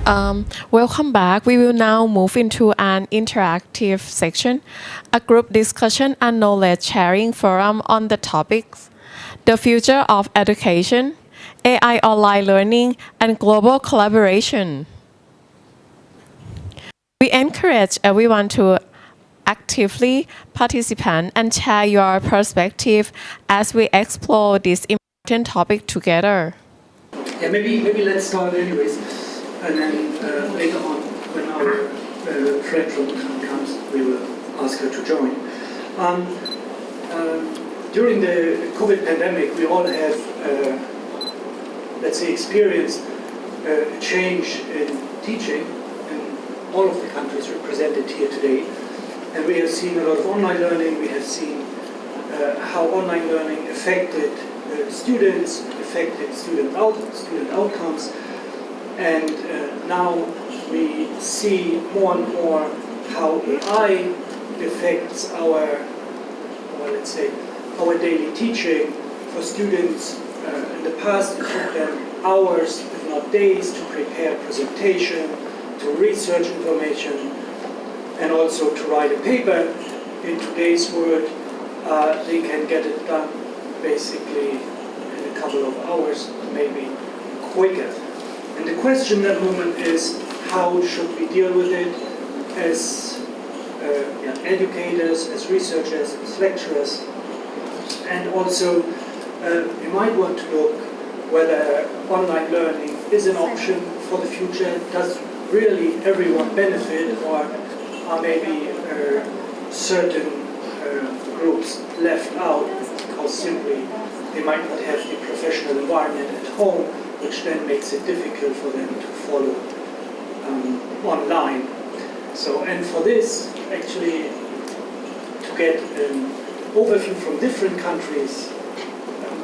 Welcome back. We will now move into an interactive section, a group discussion and knowledge sharing forum on the topics the future of education, AI online learning, and global collaboration. We encourage everyone to actively participate and share your perspective as we explore this important topic together. Yeah, maybe let's start anyways, and then later on, when our friend from comes, we will ask her to join. During the COVID pandemic, we all have, let's say, experienced a change in teaching in all of the countries represented here today, and we have seen a lot of online learning. We have seen how online learning affected students, affected student outcomes, and now we see more and more how AI affects let's say, our daily teaching for students. In the past, it took them hours, if not days, to prepare a presentation, to research information, and also to write a paper. In today's world, they can get it done basically in a couple of hours, maybe quicker. And the question at the moment is, how should we deal with it as educators, as researchers, as lecturers? And also, we might want to look whether online learning is an option for the future. Does really everyone benefit, or are maybe certain groups left out because simply they might not have the professional environment at home, which then makes it difficult for them to follow online. So, and for this, actually, to get an overview from different countries,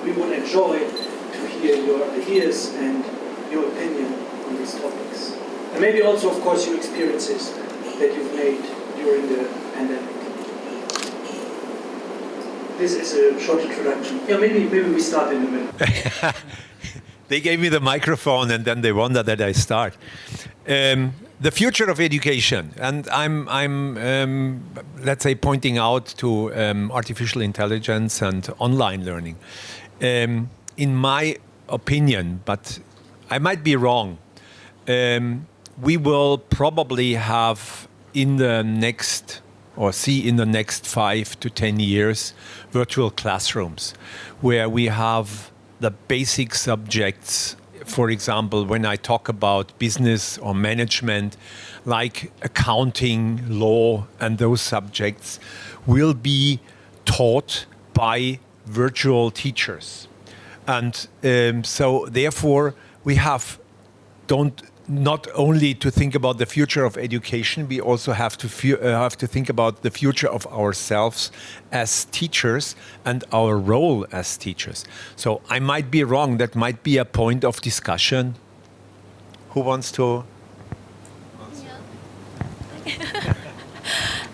we would enjoy to hear your ideas and your opinion on these topics. And maybe also, of course, your experiences that you've made during the pandemic. This is a short introduction. Yeah, maybe we start in a minute. They gave me the microphone and then they wonder that I start. The future of education, and I'm let's say pointing out to artificial intelligence and online learning. In my opinion, but I might be wrong, we will probably have in the next 5 to 10 years virtual classrooms where we have the basic subjects. For example, when I talk about business or management, like accounting, law, and those subjects will be taught by virtual teachers. And so therefore we have not only to think about the future of education, we also have to think about the future of ourselves as teachers and our role as teachers. So I might be wrong. That might be a point of discussion. Who wants to?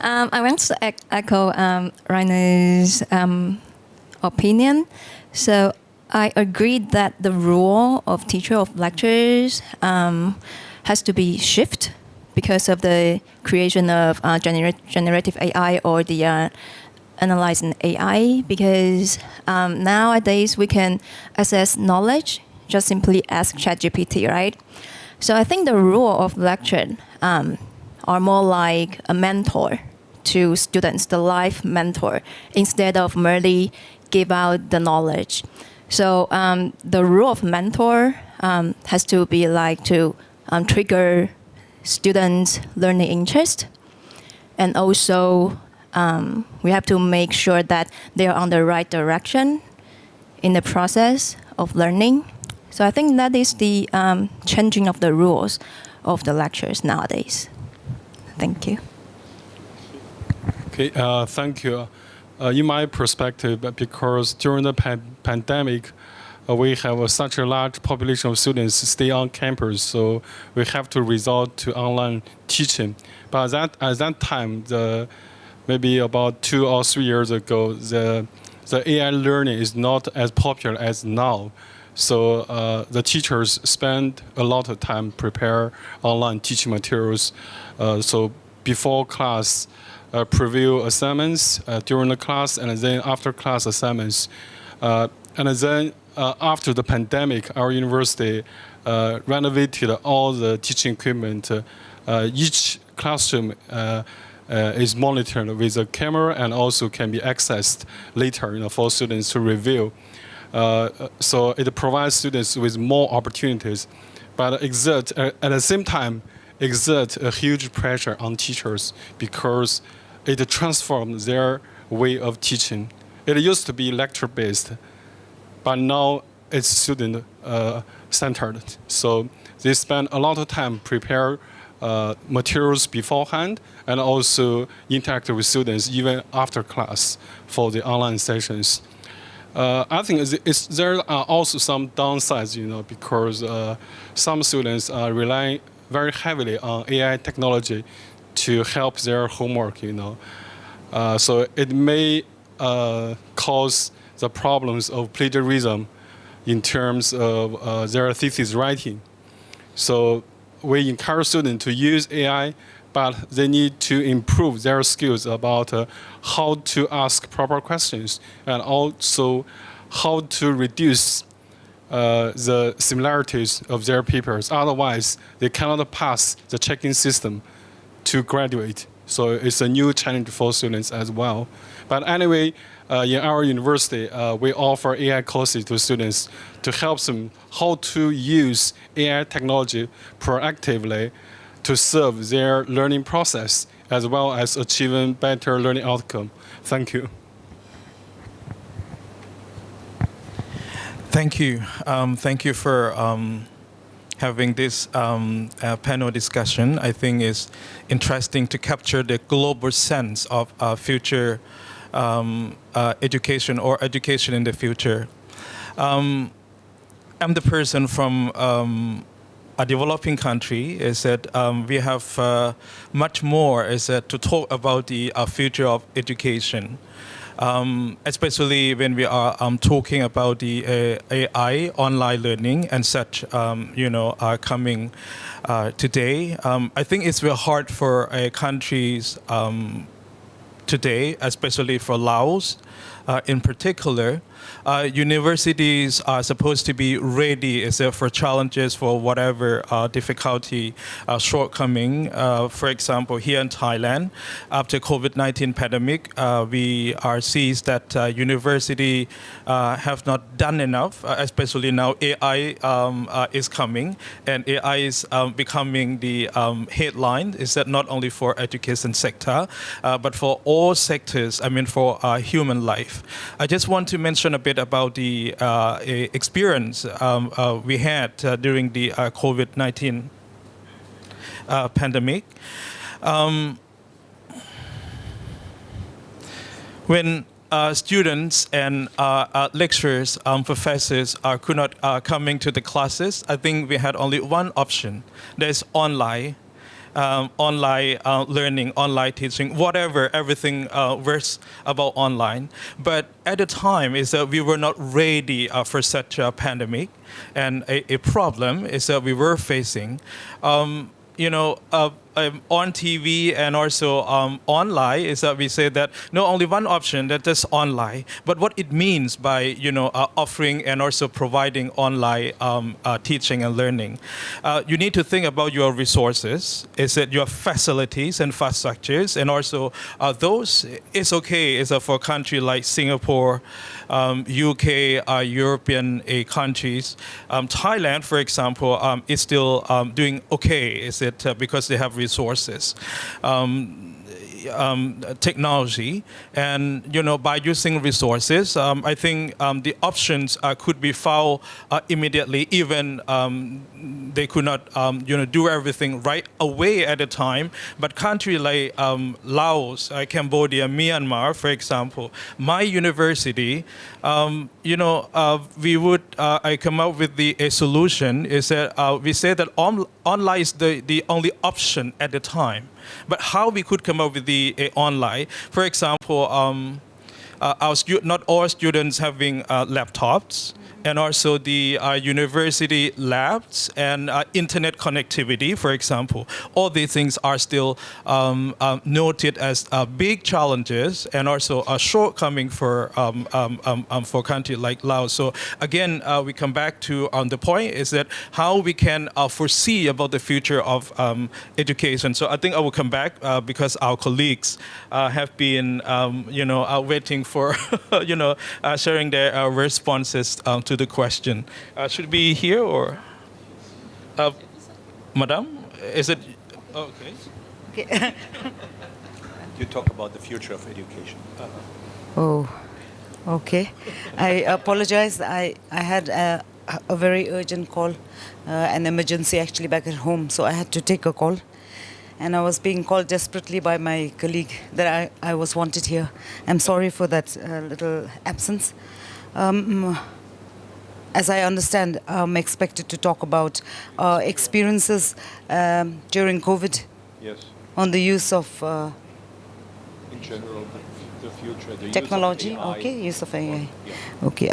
I want to echo Rainer's opinion. So I agree that the role of teacher of lectures has to be shift because of the creation of generative AI or the analyzing AI. Because nowadays we can access knowledge, just simply ask ChatGPT, right? So I think the role of lecture are more like a mentor to students, the life mentor, instead of merely give out the knowledge. So the role of mentor has to be like to trigger students' learning interest, and also we have to make sure that they are on the right direction in the process of learning. So I think that is the changing of the rules of the lectures nowadays. Thank you. Okay, thank you. In my perspective, because during the pandemic, we have such a large population of students stay on campus, so we have to resort to online teaching. But at that time, maybe about 2 or 3 years ago, the AI learning is not as popular as now. So the teachers spend a lot of time prepare online teaching materials. So before class, preview assignments during the class, and then after class assignments. And then after the pandemic, our university renovated all the teaching equipment. Each classroom is monitored with a camera and also can be accessed later, for students to review. So it provides students with more opportunities, but at the same time exert a huge pressure on teachers because it transforms their way of teaching. It used to be lecture-based, but now it's student-centered. So they spend a lot of time prepare materials beforehand and also interact with students even after class for the online sessions. I think there are also some downsides, because some students are relying very heavily on AI technology to help their homework, So it may cause the problems of plagiarism in terms of their thesis writing. So we encourage students to use AI, but they need to improve their skills about how to ask proper questions and also how to reduce the similarities of their papers. Otherwise, they cannot pass the checking system to graduate. So it's a new challenge for students as well. But anyway, in our university, we offer AI courses to students to help them how to use AI technology proactively to serve their learning process as well as achieving better learning outcome. Thank you. Thank you. Thank you for having this panel discussion. I think it's interesting to capture the global sense of future education or education in the future. I'm the person from a developing country. Is that we have much more is that to talk about the future of education. Especially when we are talking about the AI, online learning, and such, are coming today. I think it's very hard for countries today, especially for Laos in particular. Universities are supposed to be ready for challenges for whatever difficulty, shortcoming. For example, here in Thailand, after COVID-19 pandemic, we are seeing that university have not done enough, especially now AI is coming, and AI is becoming the headline. Is that not only for education sector, but for all sectors, for human life. I just want to mention a bit about the experience we had during the COVID-19 pandemic. When students and lecturers, professors could not coming to the classes, I think we had only one option. There's online learning, online teaching, whatever, everything works about online. But at the time is that we were not ready for such a pandemic, and a problem is that we were facing. On TV and also online is that we say that no, only one option, that is online. But what it means by offering and also providing online teaching and learning, you need to think about your resources. Is that your facilities, infrastructures, and also those is okay. Is for a country like Singapore, UK, European countries. Thailand, for example, is still doing okay. Is it because they have resources, technology, and by using resources, I think the options could be found immediately. Even they could not do everything right away at a time. But countries like Laos, Cambodia, Myanmar, for example, my university, we would come up with a solution. Is that we say that online is the only option at the time. But how we could come up with the online, for example, not all students having laptops, and also the university labs and internet connectivity, for example. All these things are still noted as big challenges and also a shortcoming for a country like Laos. So again, we come back to the point is that how we can foresee about the future of education. So I think I will come back because our colleagues have been, waiting for, sharing their responses to the question. Should it be here or, Madam? Is it okay? You talk about the future of education. Oh, okay. I apologize. I had a very urgent call, an emergency actually back at home, so I had to take a call. And I was being called desperately by my colleague that I was wanted here. I'm sorry for that little absence. As I understand, I'm expected to talk about experiences during COVID Yes. on the use of In general, the future, the technology. use of AI. Okay, use of AI. Yeah. Okay,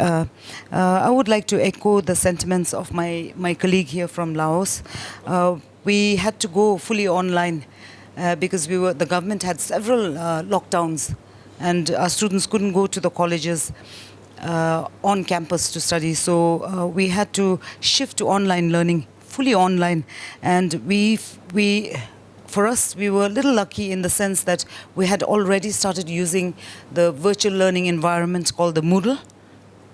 I would like to echo the sentiments of my colleague here from Laos. We had to go fully online because the government had several lockdowns, and our students couldn't go to the colleges on campus to study. So we had to shift to online learning, fully online, and for us, we were a little lucky in the sense that we had already started using the virtual learning environment called the Moodle.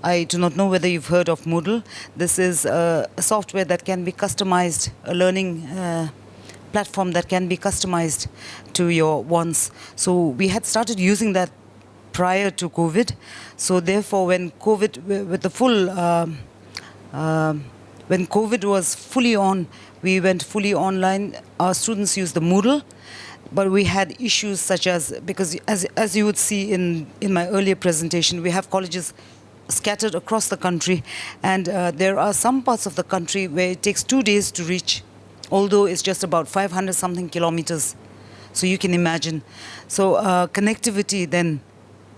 I do not know whether you've heard of Moodle. This is a software that can be customized, a learning platform that can be customized to your wants. So we had started using that prior to COVID. So therefore, when COVID, with the full, when COVID was fully on, we went fully online. Our students used the Moodle, but we had issues such as, because as you would see in my earlier presentation, we have colleges scattered across the country, and there are some parts of the country where it takes 2 days to reach, although it's just about 500 something kilometers. So you can imagine. So connectivity then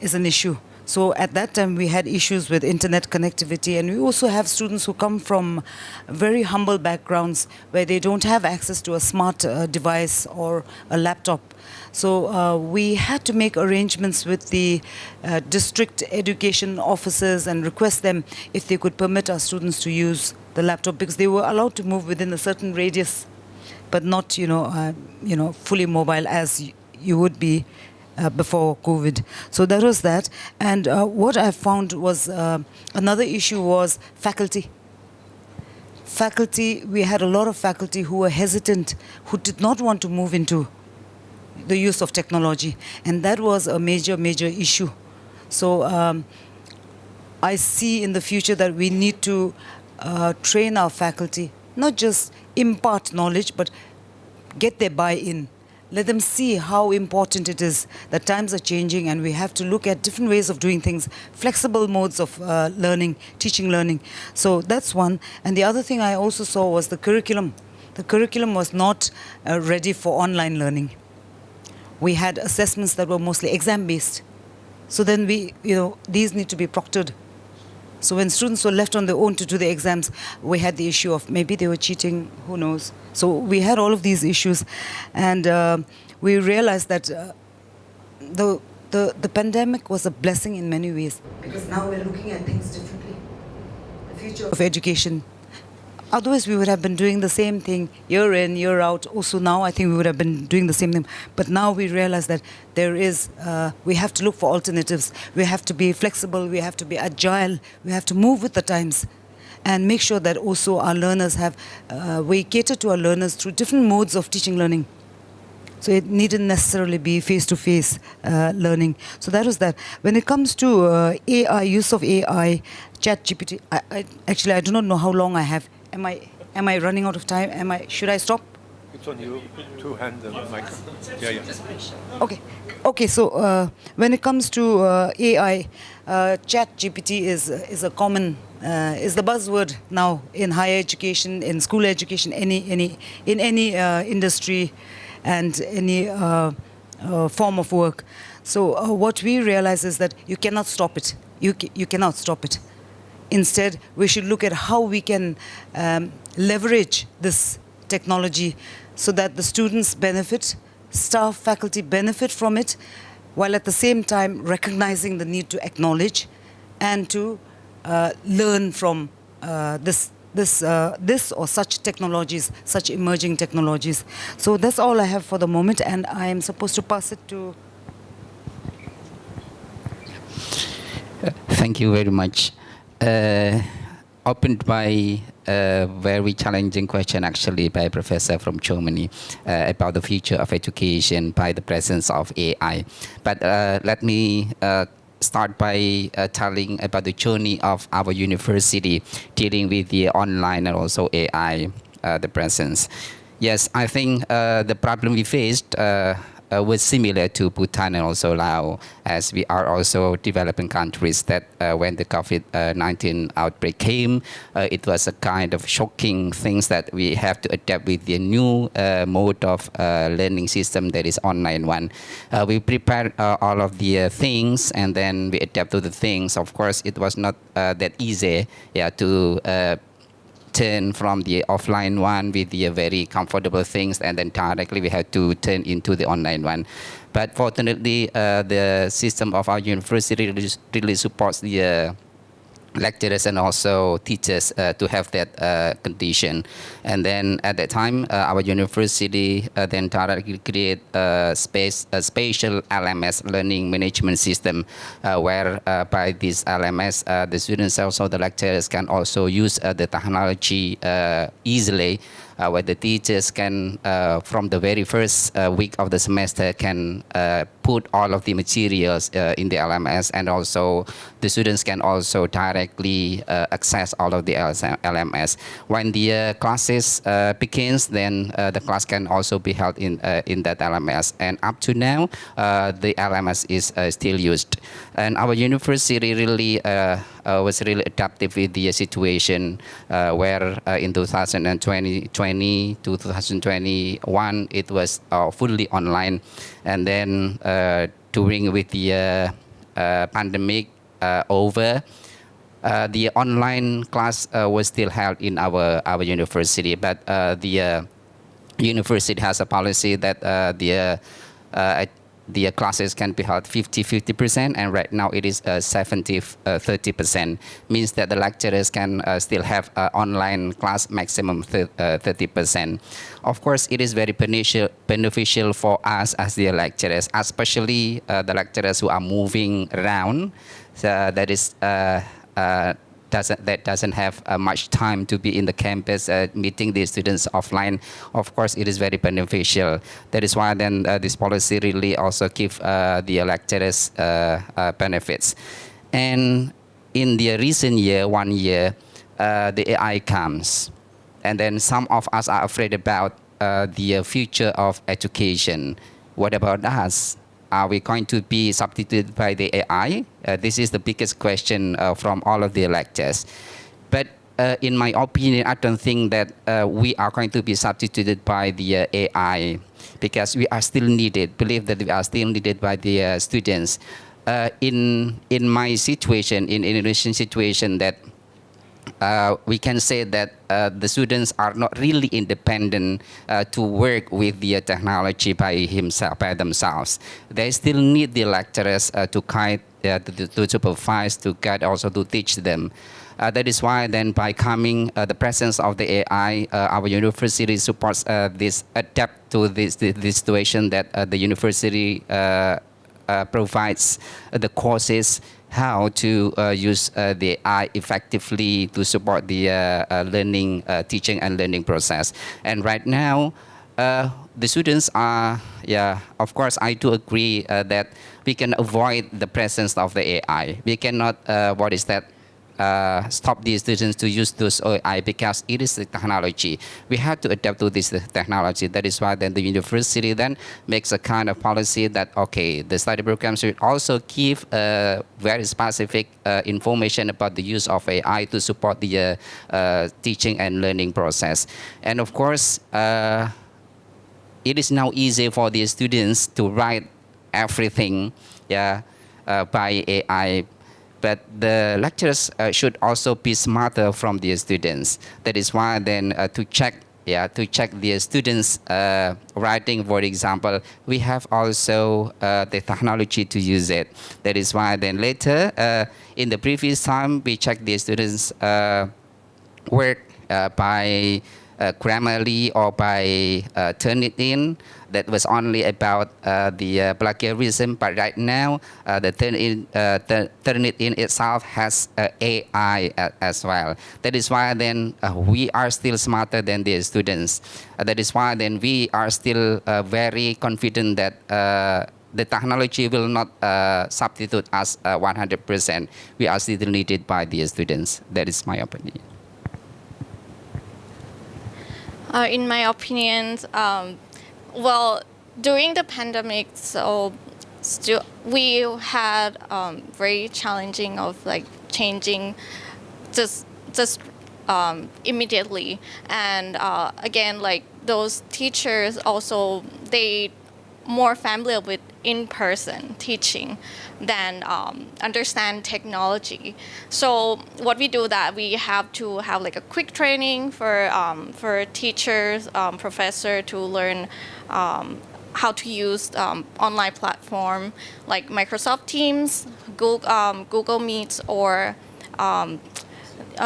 is an issue. So at that time we had issues with internet connectivity, and we also have students who come from very humble backgrounds where they don't have access to a smart device or a laptop. So we had to make arrangements with the district education officers and request them if they could permit our students to use the laptop, because they were allowed to move within a certain radius, but not, fully mobile as you would be before COVID. So that was that. And what I found was another issue was faculty. Faculty, we had a lot of faculty who were hesitant, who did not want to move into the use of technology. And that was a major, major issue. So I see in the future that we need to train our faculty, not just impart knowledge, but get their buy-in. Let them see how important it is that times are changing and we have to look at different ways of doing things, flexible modes of learning, teaching, learning. So that's one. And the other thing I also saw was the curriculum. The curriculum was not ready for online learning. We had assessments that were mostly exam-based. So then these need to be proctored. So when students were left on their own to do the exams, we had the issue of maybe they were cheating, who knows. So we had all of these issues, and we realized that the pandemic was a blessing in many ways, because now we're looking at things differently. The future of education. Otherwise, we would have been doing the same thing year in, year out. Also now, I think we would have been doing the same thing. But now we realize that we have to look for alternatives. We have to be flexible. We have to be agile. We have to move with the times and make sure that also our learners we cater to our learners through different modes of teaching learning. So it needn't necessarily be face-to-face learning. So that was that. When it comes to AI, use of AI, ChatGPT, I do not know how long I have. Am I running out of time? Should I stop? It's on you to hand the microphone. Yeah. Okay. So when it comes to AI, ChatGPT is a common is the buzzword now in higher education, in school education, in any industry, and any form of work. So what we realize is that you cannot stop it. You cannot stop it. Instead, we should look at how we can leverage this technology so that the students benefit, staff, faculty benefit from it, while at the same time recognizing the need to acknowledge and to learn from this or such technologies, such emerging technologies. So that's all I have for the moment, and I am supposed to pass it to... Thank you very much. Opened by a very challenging question, actually, by a professor from Germany about the future of education by the presence of AI. But let me start by telling about the journey of our university dealing with the online and also AI, the presence. Yes, I think the problem we faced was similar to Bhutan and also Laos, as we are also developing countries that when the COVID-19 outbreak came, it was a kind of shocking things that we have to adapt with the new mode of learning system that is online one. We prepared all of the things and then we adapt to the things. Of course, it was not that easy to turn from the offline one with the very comfortable things and then directly we have to turn into the online one. But fortunately, the system of our university really supports the lecturers and also teachers to have that condition. And then at that time, our university then directly create a spatial LMS, learning management system, where by this LMS, the students also, the lecturers can also use the technology easily, where the teachers can, from the very first week of the semester, can put all of the materials in the LMS, and also the students can also directly access all of the LMS. When the classes begins, then the class can also be held in that LMS. And up to now, the LMS is still used. And our university really was really adaptive with the situation where in 2020 to 2021 it was fully online, and then during with the pandemic over, the online class was still held in our university, but the university has a policy that the classes can be held 50%, and right now it is 30%. Means that the lecturers can still have online class maximum 30%. Of course, it is very beneficial for us as the lecturers, especially the lecturers who are moving around. That is doesn't have much time to be in the campus meeting the students offline. Of course, it is very beneficial. That is why then this policy really also give the lecturers benefits. And in the recent year, 1 year, the AI comes, and then some of us are afraid about the future of education. What about us? Are we going to be substituted by the AI? This is the biggest question from all of the lectures. But in my opinion, I don't think that we are going to be substituted by the AI, because we are still needed. Believe that we are still needed by the students. In my situation, in Indonesian situation, that we can say that the students are not really independent to work with the technology by themselves. They still need the lecturers to guide, to supervise, to guide, also to teach them. That is why then by coming the presence of the AI, our university supports this, adapt to this situation, that the university provides the courses how to use the AI effectively to support the learning, teaching and learning process. And right now, the students are, of course, I do agree that we can avoid the presence of the AI. We cannot, stop the students to use those AI, because it is the technology. We have to adapt to this technology. That is why then the university then makes a kind of policy that, okay, the study program should also give very specific information about the use of AI to support the teaching and learning process. And of course, it is now easy for the students to write everything yeah, by AI. But the lecturers should also be smarter from the students. That is why then to check the students' writing, for example, we have also the technology to use it. That is why then later, in the previous time, we check the students' work by Grammarly or by Turnitin. That was only about the plagiarism, but right now the Turnitin itself has AI as well. That is why then we are still smarter than the students. That is why then we are still very confident that the technology will not substitute us 100%. We are still needed by the students. That is my opinion. In my opinion, well, during the pandemic, so we had very challenging of like changing just immediately, and again, like those teachers also they more familiar with in-person teaching than understand technology. So what we do that we have to have like a quick training for teachers, professor to learn how to use online platform like Microsoft Teams, Google Meets, or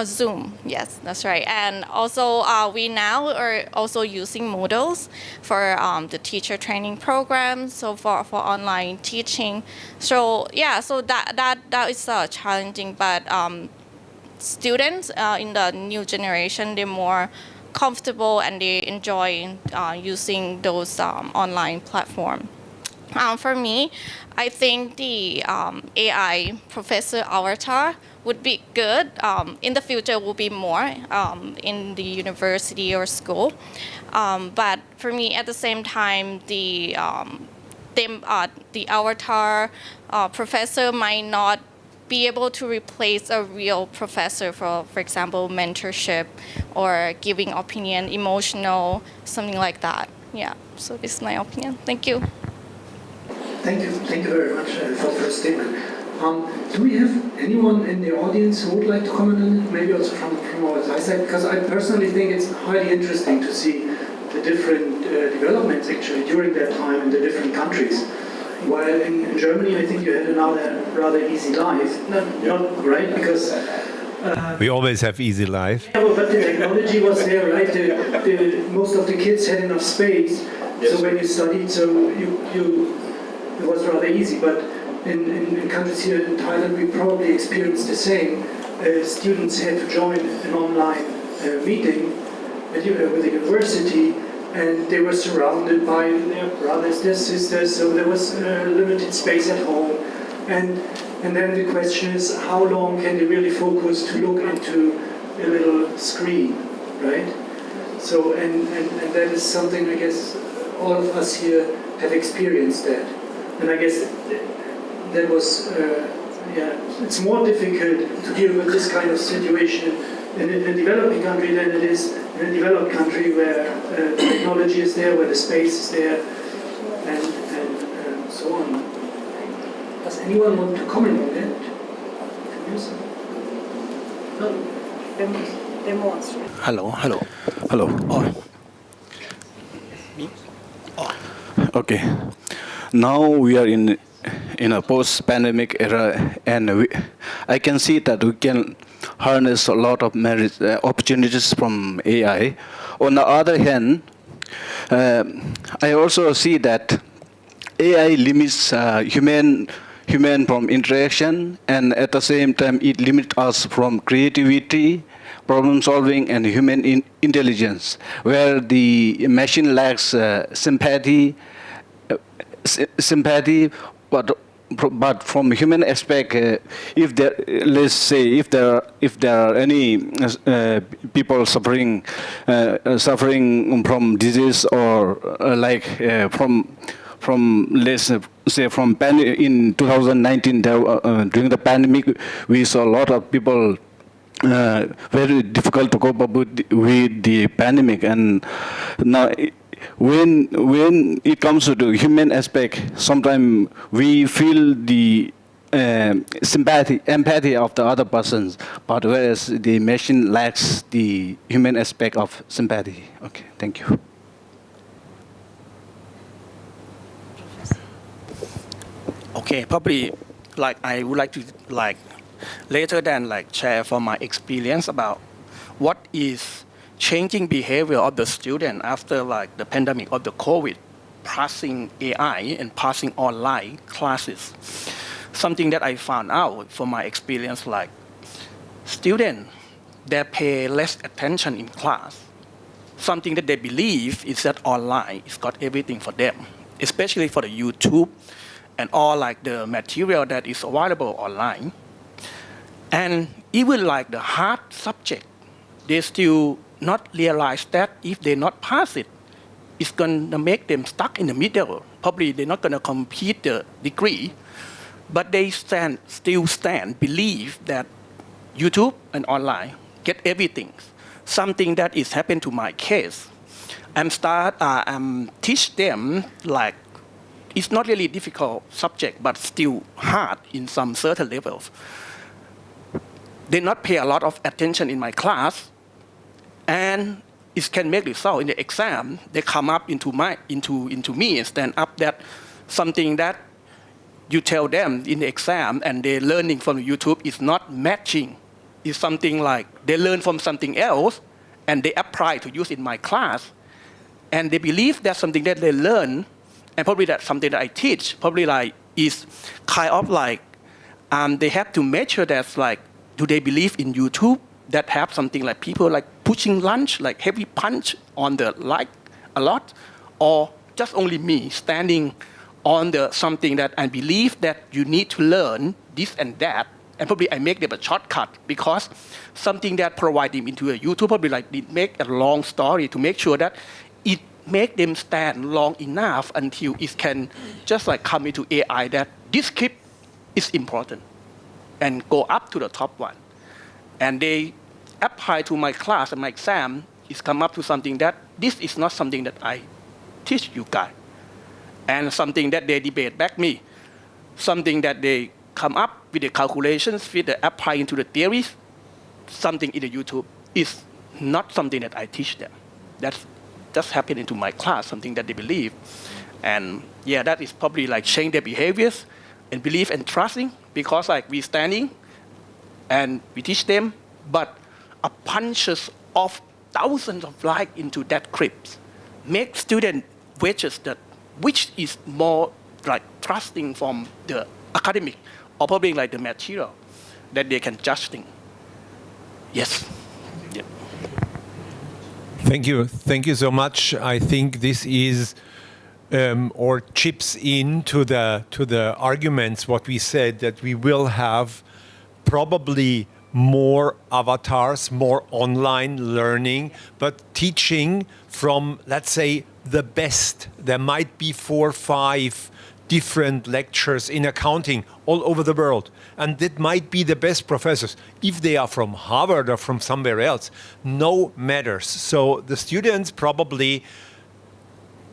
Zoom. Yes, that's right. And also we now are also using Moodles for the teacher training program, so for online teaching. So yeah, so that is challenging, but students in the new generation, they're more comfortable and they enjoy using those online platforms. For me, I think the AI professor avatar would be good. In the future, will be more in the university or school. But for me, at the same time, the avatar professor might not be able to replace a real professor for example, mentorship or giving opinion, emotional, something like that. Yeah. So this is my opinion. Thank you. Thank you very much for the statement. Do we have anyone in the audience who would like to comment on it? Maybe also from our side, because I personally think it's highly interesting to see the different developments actually during that time in the different countries. While in Germany, I think you had another rather easy life. Not right, because We always have easy life. yeah, but the technology was there, right? Most of the kids had enough space, so when you studied, so it was rather easy. But in countries here in Thailand, we probably experienced the same. Students had to join an online meeting with the university, and they were surrounded by their brothers, their sisters, so there was limited space at home. And then the question is, how long can they really focus to look into a little screen, right? So, and that is something, I guess, all of us here have experienced that. And I guess that was, it's more difficult to deal with this kind of situation in a developing country than it is in a developed country where the technology is there, where the space is there, and so on. Does anyone want to comment on that? No? Hello. Okay. Now we are in a post-pandemic era, and I can see that we can harness a lot of opportunities from AI. On the other hand, I also see that AI limits human from interaction, and at the same time it limits us from creativity, problem solving, and human intelligence, where the machine lacks sympathy, but from human aspect, if there are any people suffering from disease or from let's say from in 2019 during the pandemic, we saw a lot of people very difficult to cope up with the pandemic, and now when it comes to the human aspect, sometimes we feel the empathy of the other persons, but whereas the machine lacks the human aspect of sympathy. Okay, thank you. Okay, probably like I would like to like later than like share from my experience about what is changing behavior of the student after like the pandemic of the COVID, passing AI and passing online classes. Something that I found out from my experience, like students, they pay less attention in class. Something that they believe is that online is got everything for them, especially for the YouTube and all like the material that is available online. And even like the hard subject, they still not realize that if they not pass it, it's gonna make them stuck in the middle. Probably they're not gonna complete the degree, but they still believe that YouTube and online get everything. Something that is happened to my case. I'm teach them like it's not really difficult subject, but still hard in some certain levels. They not pay a lot of attention in my class, and it can make result in the exam. They come up into me and stand up that something that you tell them in the exam and they're learning from YouTube is not matching. It's something like they learn from something else and they apply to use in my class, and they believe that's something that they learn, and probably that's something that I teach. Probably like is kind of like they have to measure that's like, do they believe in YouTube that have something like people like pushing lunch, like heavy punch on the like a lot, or just only me standing on the something that I believe that you need to learn this and that, and probably I make them a shortcut because something that provide them into a YouTube probably like it make a long story to make sure that it make them stand long enough until it can just like come into AI that this script is important and go up to the top one. And they apply to my class and my exam is come up to something that this is not something that I teach you guys. And something that they debate back me. Something that they come up with the calculations, with the apply into the theories, something in the YouTube is not something that I teach them. That's just happened into my class, something that they believe. And yeah, that is probably like change their behaviors and belief and trusting, because like we standing and we teach them, but a punches of thousands of like into that script make student wedges that which is more like trusting from the academic or probably like the material that they can judge things. Yes. Yeah. Thank you so much. I think this is or chips into the arguments what we said, that we will have probably more avatars, more online learning, but teaching from, let's say, the best. There might be 4 or 5 different lectures in accounting all over the world, and that might be the best professors. If they are from Harvard or from somewhere else, no matters. So the students probably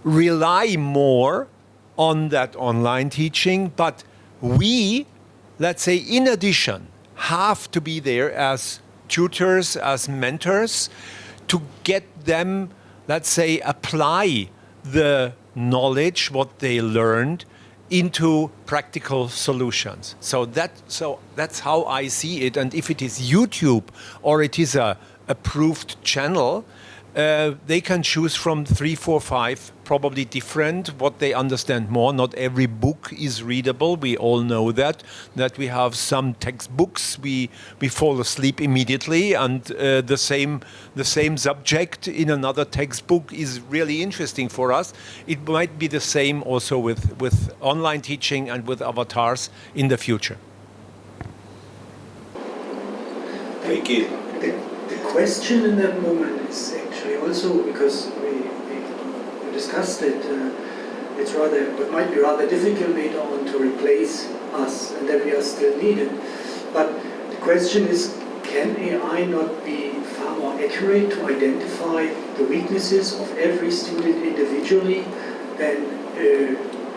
rely more on that online teaching, but we, let's say, in addition, have to be there as tutors, as mentors, to get them, let's say, apply the knowledge, what they learned, into practical solutions. So that's how I see it. And if it is YouTube or it is a approved channel, they can choose from 3, 4, 5, probably different, what they understand more. Not every book is readable. We all know that we have some textbooks, we fall asleep immediately, and the same subject in another textbook is really interesting for us. It might be the same also with online teaching and with avatars in the future. Thank you. The question in that moment is actually also, because we discussed it, it might be rather difficult later on to replace us, and that we are still needed. But the question is, can AI not be far more accurate to identify the weaknesses of every student individually than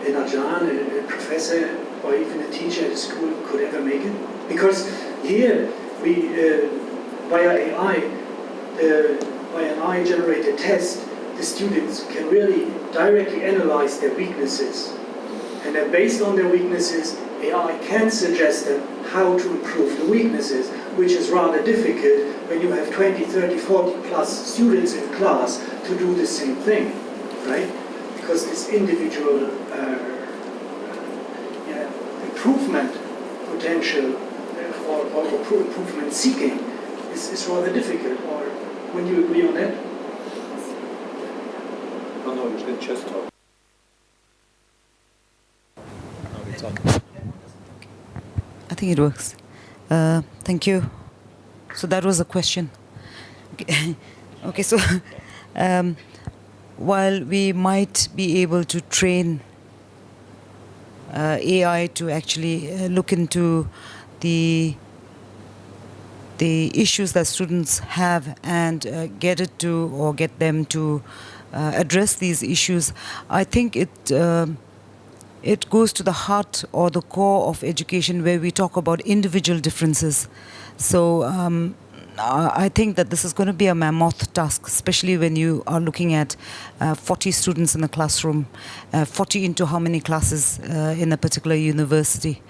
an Ajahn, a professor, or even a teacher at a school could ever make it? Because here, we, via AI, by an AI-generated test, the students can really directly analyze their weaknesses. And then based on their weaknesses, AI can suggest them how to improve the weaknesses, which is rather difficult when you have 20, 30, 40 plus students in class to do the same thing, right? Because this individual improvement potential or improvement seeking is rather difficult. Or would you agree on that? Oh no, you did just talk. It's on. I think it works. Thank you. So that was a question. Okay, okay, so while we might be able to train AI to actually look into the issues that students have and get them to address these issues, I think it goes to the heart or the core of education, where we talk about individual differences. So I think that this is going to be a mammoth task, especially when you are looking at 40 students in a classroom, 40 into how many classes in a particular university.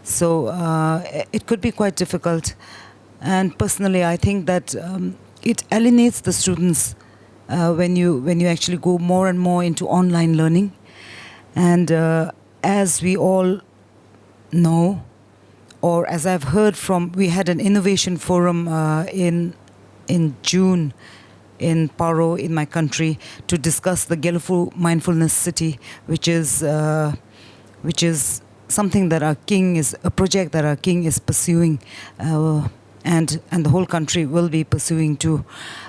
So it could be quite difficult. And personally, I think that it alienates the students when you actually go more and more into online learning. And as we all know, or as I've heard from, we had an innovation forum in June in Paro, in my country, to discuss the Gelufo Mindfulness City, which is something that our king is, a project that our king is pursuing, and the whole country will be pursuing too.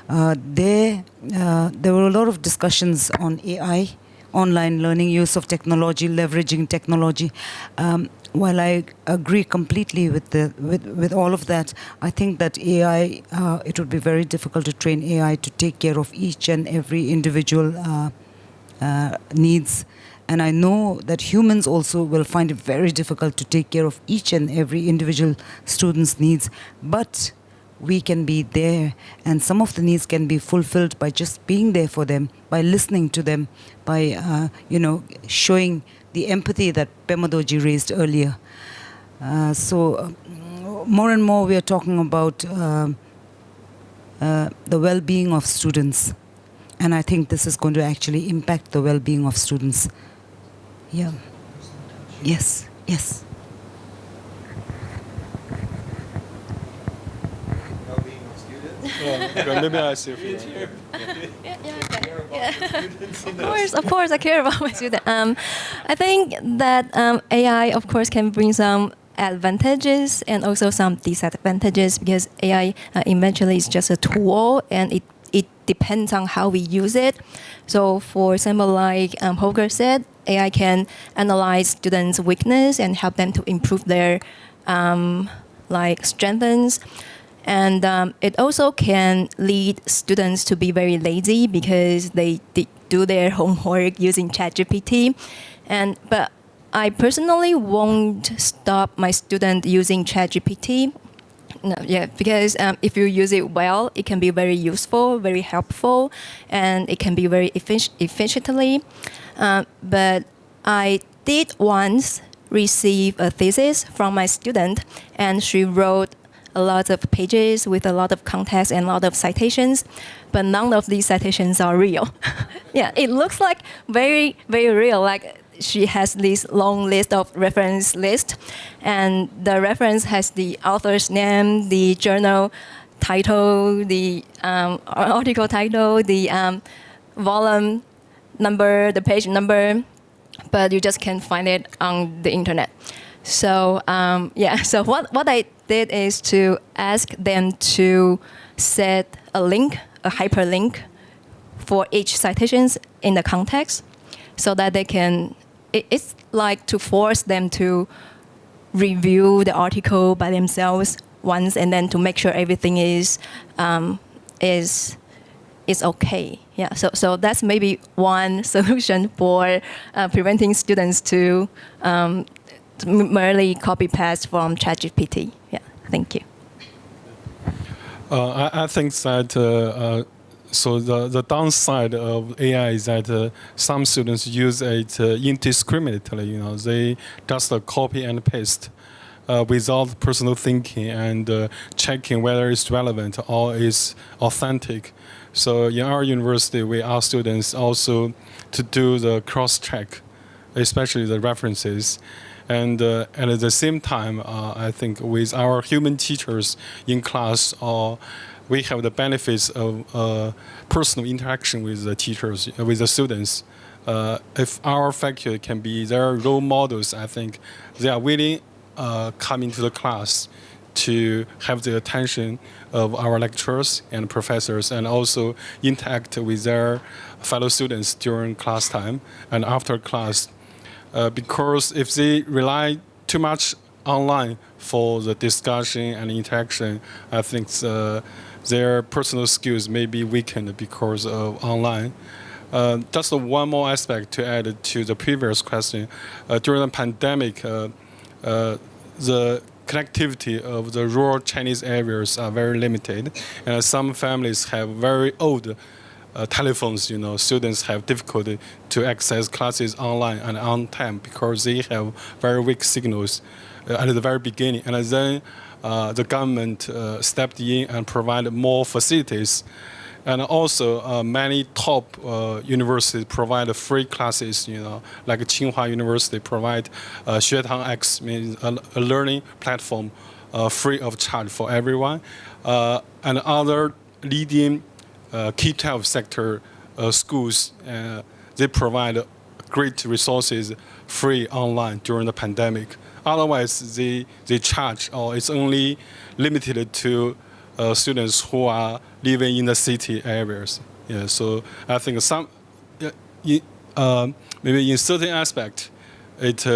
There were a lot of discussions on AI, online learning, use of technology, leveraging technology. While I agree completely with all of that, I think that AI, it would be very difficult to train AI to take care of each and every individual needs. And I know that humans also will find it very difficult to take care of each and every individual student's needs. But we can be there, and some of the needs can be fulfilled by just being there for them, by listening to them, by showing the empathy that Pemodoji raised earlier. So more and more we are talking about the well-being of students, and I think this is going to actually impact the well-being of students. Yeah. Yes. Yes. Okay, maybe I see if you Of course, I care about my student. I think that AI, of course, can bring some advantages and also some disadvantages, because AI eventually is just a tool, and it depends on how we use it. So, for example, like Holger said, AI can analyze students' weakness and help them to improve their strengths. And it also can lead students to be very lazy because they do their homework using ChatGPT. But I personally won't stop my student using ChatGPT. No, yeah, because if you use it well, it can be very useful, very helpful, and it can be very efficiently. But I did once receive a thesis from my student, and she wrote a lot of pages with a lot of context and a lot of citations, but none of these citations are real. Yeah, it looks like very, very real. Like she has this long list of reference list, and the reference has the author's name, the journal title, the article title, the volume number, the page number, but you just can't find it on the internet. So so what I did is to ask them to set a link, a hyperlink for each citations in the context, so that they can, it's like to force them to review the article by themselves once, and then to make sure everything is okay. Yeah. So that's maybe one solution for preventing students to merely copy paste from ChatGPT. Yeah. Thank you. I think that so the downside of AI is that some students use it indiscriminately. You know, they just copy and paste without personal thinking and checking whether it's relevant or is authentic. So in our university, we ask students also to do the cross-check, especially the references. And at the same time, I think with our human teachers in class, we have the benefits of personal interaction with the teachers, with the students. If our faculty can be their role models, I think they are willing come into the class to have the attention of our lecturers and professors, and also interact with their fellow students during class time and after class. Because if they rely too much online for the discussion and interaction, I think their personal skills may be weakened because of online. Just one more aspect to add to the previous question. During the pandemic, the connectivity of the rural Chinese areas are very limited, and some families have very old telephones. You know, students have difficulty to access classes online and on time because they have very weak signals at the very beginning. And then the government stepped in and provided more facilities. And also, many top universities provide free classes. You know, like Tsinghua University provide Xuetang X, means a learning platform, free of charge for everyone. And other leading K-12 sector schools, they provide great resources free online during the pandemic. Otherwise, they charge, or it's only limited to students who are living in the city areas. Yeah, so I think maybe in certain aspect, it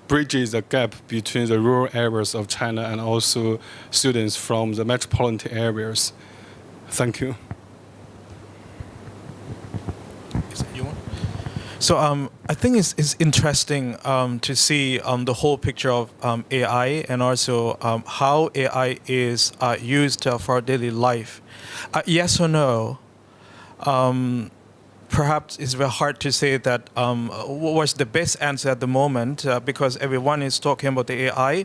bridges the gap between the rural areas of China and also students from the metropolitan areas. Thank you. So I think it's interesting to see the whole picture of AI, and also how AI is used for our daily life. Yes or no? Perhaps it's very hard to say that what's the best answer at the moment, because everyone is talking about the AI,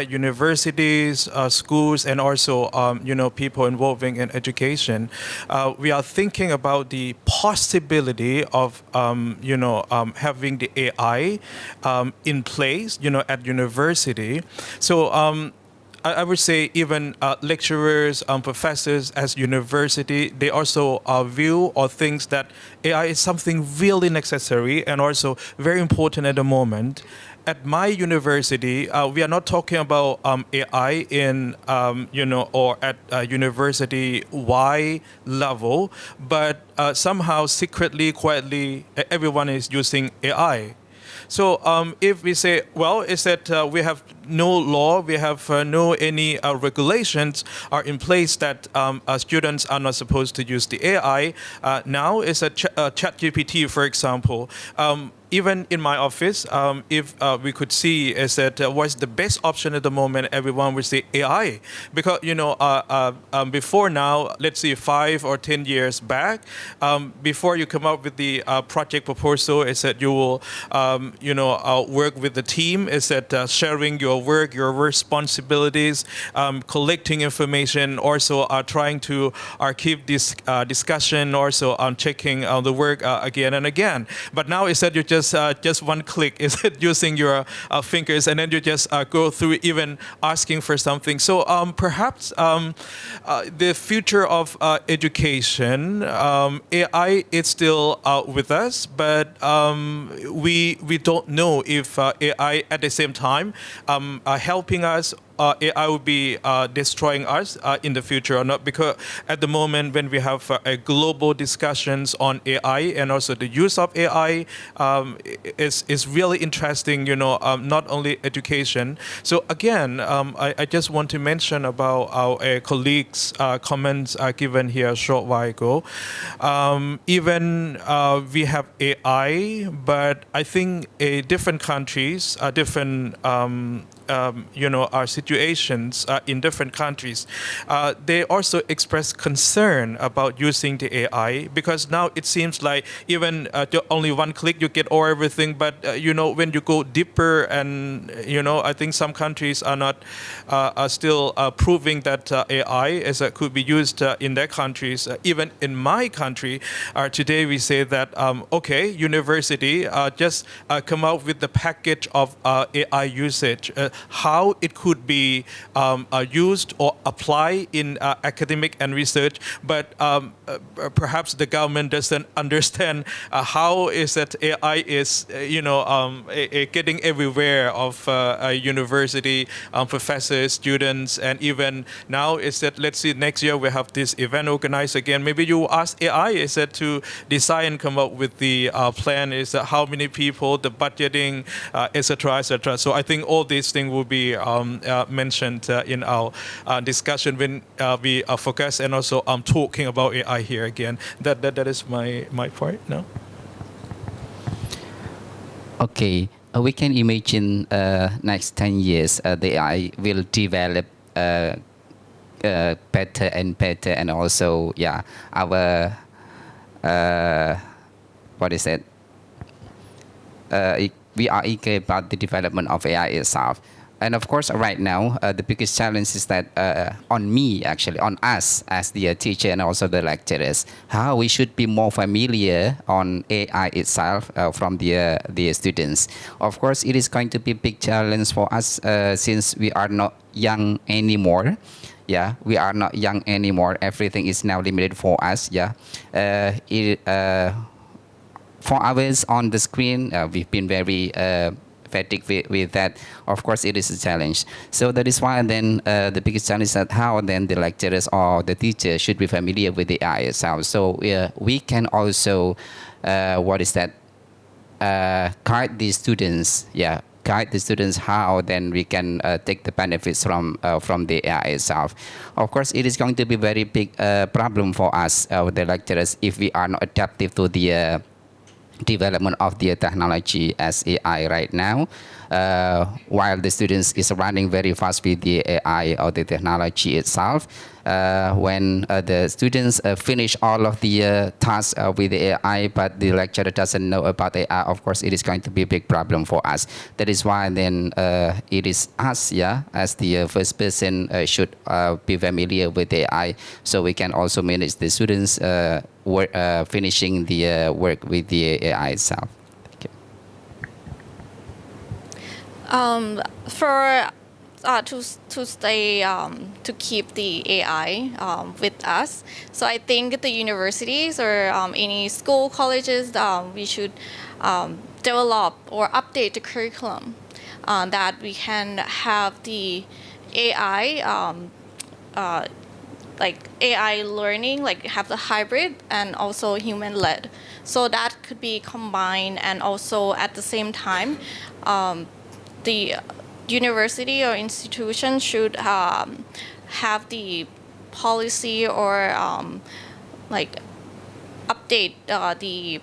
universities, schools, and also people involving in education. We are thinking about the possibility of having the AI in place, at university. So. I would say even lecturers, professors as university, they also view or think that AI is something really necessary and also very important at the moment. At my university, we are not talking about AI in, or at university-wide level, but somehow secretly, quietly, everyone is using AI. So if we say, well, is that we have no law, we have no any regulations are in place that students are not supposed to use the AI. Now is a ChatGPT, for example. Even in my office, if we could see is that what's the best option at the moment, everyone would say AI. Because, before now, let's say 5 or 10 years back, before you come up with the project proposal, is that you will, work with the team, is that sharing your work, your responsibilities, collecting information, also trying to keep this discussion, also checking the work again and again. But now is that you just one click, is it using your fingers, and then you just go through even asking for something. So perhaps the future of education, AI is still with us, but we don't know if AI at the same time helping us AI will be destroying us in the future or not, because at the moment when we have a global discussions on AI and also the use of AI is really interesting, not only education. So again, I just want to mention about our colleagues' comments given here a short while ago. Even we have AI, but I think different countries, different our situations in different countries, they also express concern about using the AI, because now it seems like even only one click you get all everything. But when you go deeper, and I think some countries are not are still proving that AI could be used in their countries. Even in my country, today we say that okay, university just come out with the package of AI usage. How it could be used or applied in academic and research, but perhaps the government doesn't understand how is that AI is getting everywhere of university professors, students, and even now is that, let's see, next year we have this event organized again. Maybe you ask AI is that to design and come up with the plan, is that how many people, the budgeting, etc., etc. So I think all these things will be mentioned in our discussion when we focus and also talking about AI here again. That is my point. No. Okay, we can imagine next 10 years the AI will develop better and better, and also our what is it? We are eager about the development of AI itself. And of course, right now, the biggest challenge is that on me, actually, on us as the teacher and also the lecturers, how we should be more familiar on AI itself from the students. Of course, it is going to be a big challenge for us since we are not young anymore. Yeah, we are not young anymore. Everything is now limited for us. Yeah, for hours on the screen, we've been very fatigued with that. Of course, it is a challenge. So that is why then the biggest challenge is that how then the lecturers or the teacher should be familiar with the AI itself. So we can also, guide the students. Yeah, guide the students how then we can take the benefits from the AI itself. Of course, it is going to be a very big problem for us, the lecturers, if we are not adaptive to the development of the technology as AI right now, while the students is running very fast with the AI or the technology itself. When the students finish all of the tasks with the AI, but the lecturer doesn't know about AI, of course, it is going to be a big problem for us. That is why then it is us, as the first person should be familiar with AI, so we can also manage the students finishing the work with the AI itself. Thank you. For to stay to keep the AI with us, so I think the universities or any school, colleges, we should develop or update the curriculum that we can have the AI like AI learning, like have the hybrid and also human-led. So that could be combined, and also at the same time, the university or institution should have the policy or like update the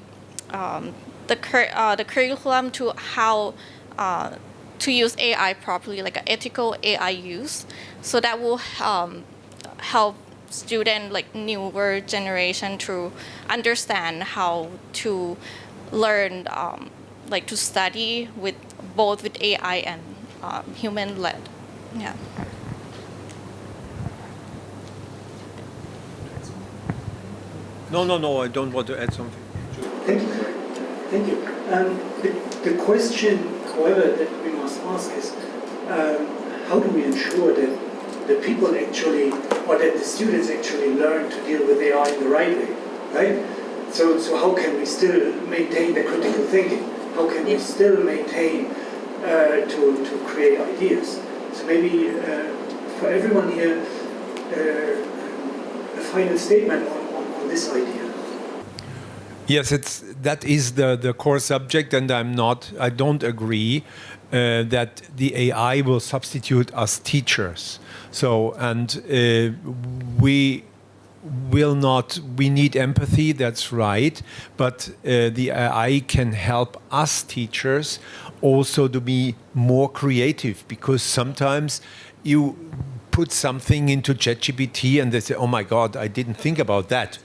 curriculum to how to use AI properly, like ethical AI use. So that will help student, like newer generation, to understand how to learn, like to study with both with AI and human-led. Yeah. No, I don't want to add something. Thank you. The question, however, that we must ask is, how do we ensure that the people actually, or that the students actually learn to deal with AI in the right way, right? So how can we still maintain the critical thinking? How can we still maintain to create ideas? So maybe for everyone here, a final statement on this idea. Yes, that is the core subject, and I don't agree that the AI will substitute us teachers. So, and we need empathy, that's right, but the AI can help us teachers also to be more creative, because sometimes you put something into ChatGPT and they say, oh my God, I didn't think about that.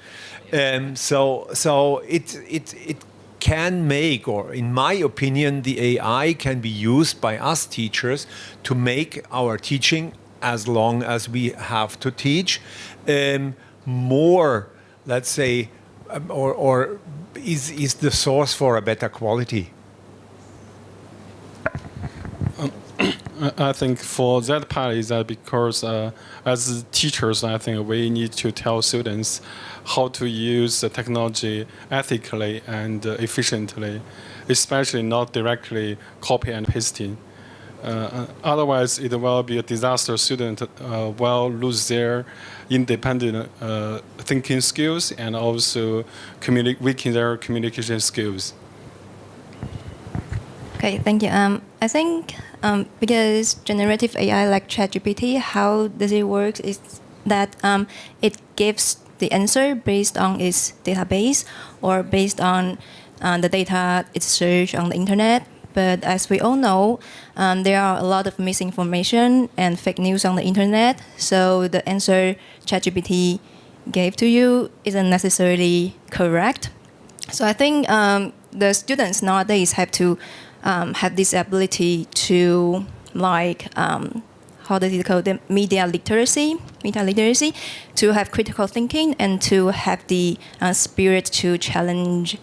So it can make, or in my opinion, the AI can be used by us teachers to make our teaching, as long as we have to teach, more, let's say, or is the source for a better quality. I think for that part is that because as teachers, I think we need to tell students how to use the technology ethically and efficiently, especially not directly copy and pasting. Otherwise, it will be a disaster. Students will lose their independent thinking skills and also weaken their communication skills. Okay, thank you. I think because generative AI like ChatGPT, how does it work is that it gives the answer based on its database or based on the data it's searched on the internet. But as we all know, there are a lot of misinformation and fake news on the internet. So the answer ChatGPT gave to you isn't necessarily correct. So I think the students nowadays have to have this ability to, like, how does it called, the media literacy, to have critical thinking and to have the spirit to challenge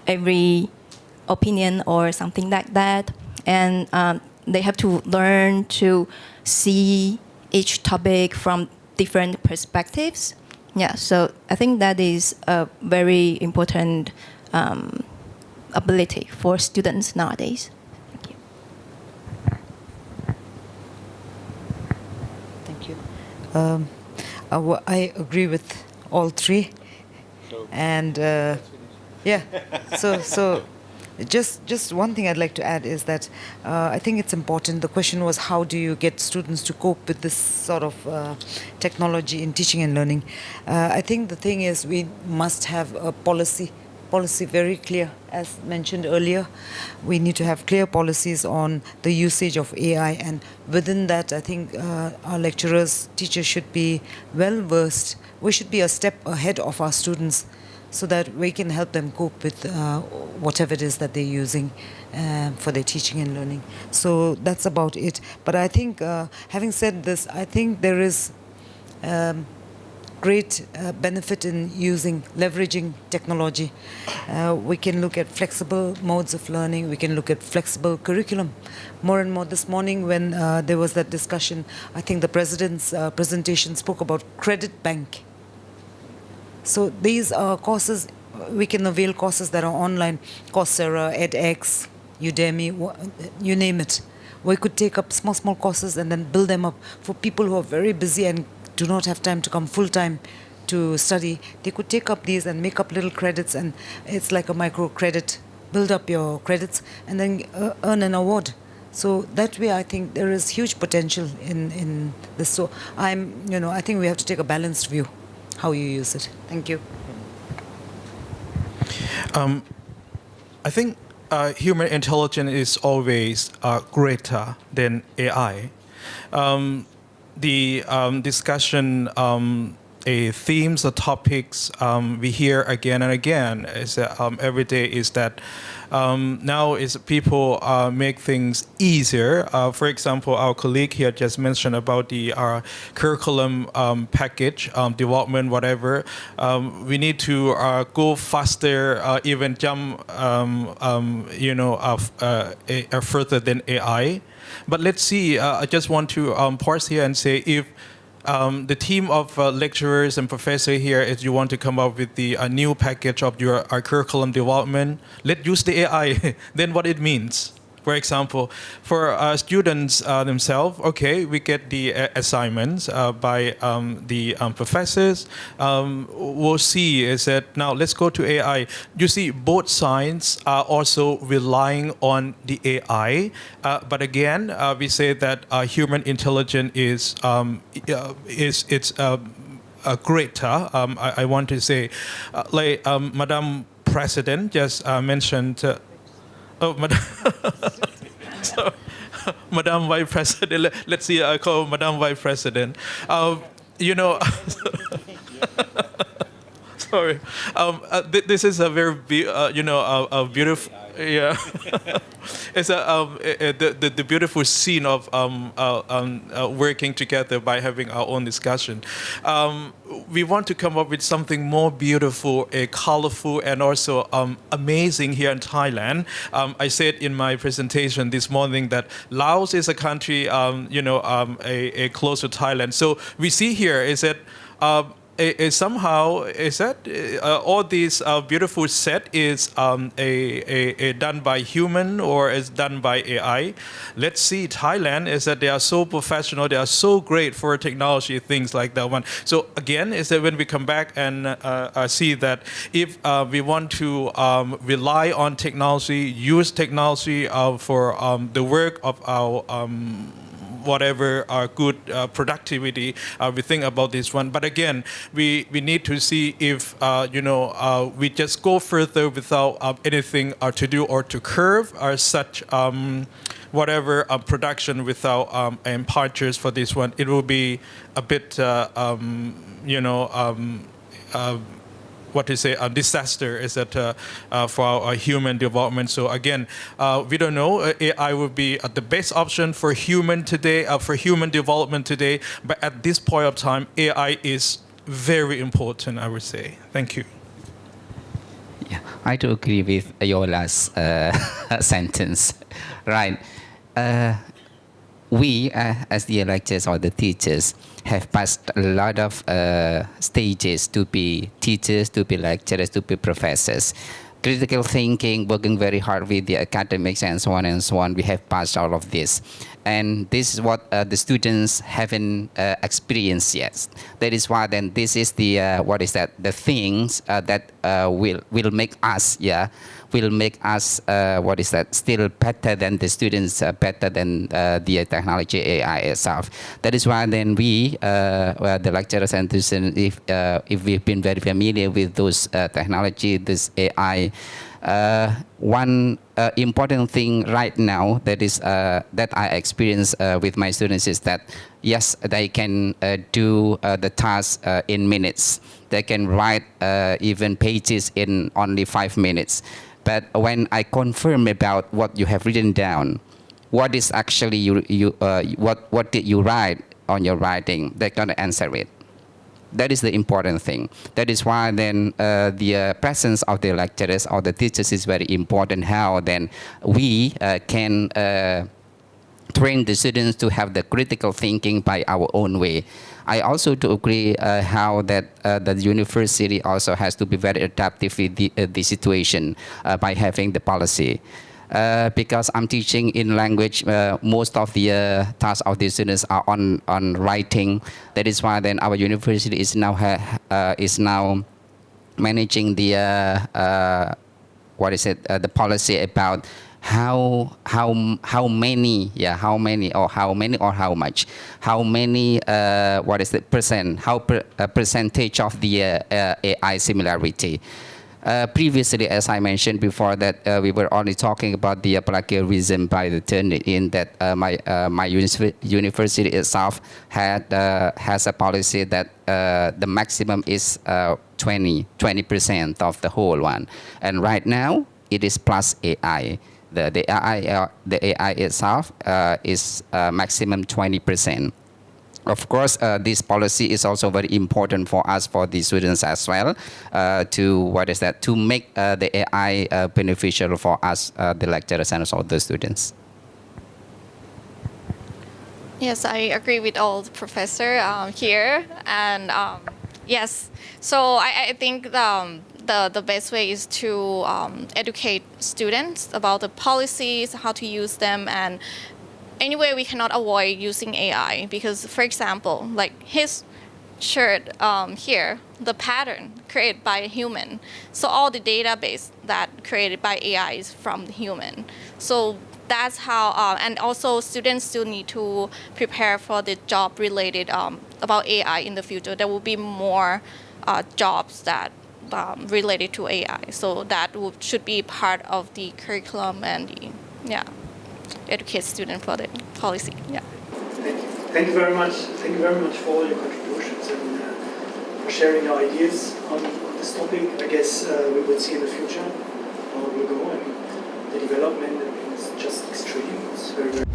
every opinion or something like that. And they have to learn to see each topic from different perspectives. Yeah, so I think that is a very important ability for students nowadays. Thank you. Thank you. I agree with all three. And yeah, so just one thing I'd like to add is that I think it's important. The question was, how do you get students to cope with this sort of technology in teaching and learning? I think the thing is we must have a policy very clear. As mentioned earlier, we need to have clear policies on the usage of AI, and within that, I think our lecturers, teachers should be well versed. We should be a step ahead of our students, so that we can help them cope with whatever it is that they're using for their teaching and learning. So that's about it. But I think, having said this, I think there is great benefit in leveraging technology. We can look at flexible modes of learning. We can look at flexible curriculum. More and more this morning when there was that discussion, I think the President's presentation spoke about credit bank. So these are courses, we can avail courses that are online, Coursera, edX, Udemy, you name it. We could take up small courses and then build them up for people who are very busy and do not have time to come full-time to study. They could take up these and make up little credits, and it's like a micro-credit. Build up your credits and then earn an award. So that way, I think there is huge potential in this. So I think we have to take a balanced view how you use it. Thank you. I think human intelligence is always greater than AI. The discussion, themes or topics we hear again and again is every day is that now is people make things easier. For example, our colleague here just mentioned about the curriculum package development, whatever. We need to go faster, even jump, further than AI. But let's see. I just want to pause here and say, if the team of lecturers and professors here, if you want to come up with the new package of your curriculum development, let's use the AI. Then what it means, For example, for students themselves, okay, we get the assignments by the professors. We'll see is that now let's go to AI. You see, both sides are also relying on the AI, but again, we say that human intelligence is greater. I want to say, like Madam President just mentioned. Madam. So, Madam Vice President. Let's see. I call Madam Vice President. You know. Sorry. This is a very, a beautiful. Yeah, it's the beautiful scene of working together by having our own discussion. We want to come up with something more beautiful, colorful, and also amazing here in Thailand. I said in my presentation this morning that Laos is a country, a close to Thailand. So we see here is that. Somehow is that all these beautiful set is done by human or is done by AI. Let's see, Thailand is that they are so professional, they are so great for technology, things like that one. So again, is that when we come back and see that if we want to rely on technology, use technology for the work of our whatever our good productivity, we think about this one. But again, we need to see if we just go further without anything to do or to curve or such whatever production without impartures for this one. It will be a bit what to say, a disaster is that for our human development. So again, we don't know. AI will be the best option for human today, for human development today. But at this point of time, AI is very important, I would say. Thank you. Yeah, I do agree with your last sentence. Right. We, as the lecturers or the teachers, have passed a lot of stages to be teachers, to be lecturers, to be professors. Critical thinking, working very hard with the academics and so on and so on. We have passed all of this. And this is what the students haven't experienced yet. That is why then this is the, the things that will make us, will make us, still better than the students, better than the technology AI itself. That is why then we, the lecturers and students, if we've been very familiar with those technology, this AI, one important thing right now that is that I experience with my students is that yes, they can do the task in minutes. They can write even pages in only 5 minutes. But when I confirm about what you have written down, what is actually what did you write on your writing, they're gonna answer it. That is the important thing. That is why then the presence of the lecturers or the teachers is very important. How then we can train the students to have the critical thinking by our own way. I also do agree how that the university also has to be very adaptive with the situation by having the policy. Because I'm teaching in language, most of the tasks of the students are on writing. That is why then our university is now managing the the policy about how many percentage of the AI similarity. Previously, as I mentioned before, that we were only talking about the plagiarism by the Turnitin, that my university itself has a policy that the maximum is 20% of the whole one, and right now it is plus AI. The AI itself is maximum 20%. Of course, this policy is also very important for us, for the students as well, to make the AI beneficial for us, the lecturers and also the students. Yes, I agree with all the professor here, and yes. So I think the best way is to educate students about the policies, how to use them, and anyway we cannot avoid using AI because, for example, like his shirt here, the pattern created by a human. So all the database that created by AI is from the human. So that's how, and also students still need to prepare for the job related about AI in the future. There will be more jobs that related to AI. So that should be part of the curriculum and educate students for the policy. Yeah. Thank you. Thank you very much. Thank you very much for all your contributions and for sharing your ideas on this topic. I guess we will see in the future how it will go, and the development is just extreme. It's very, very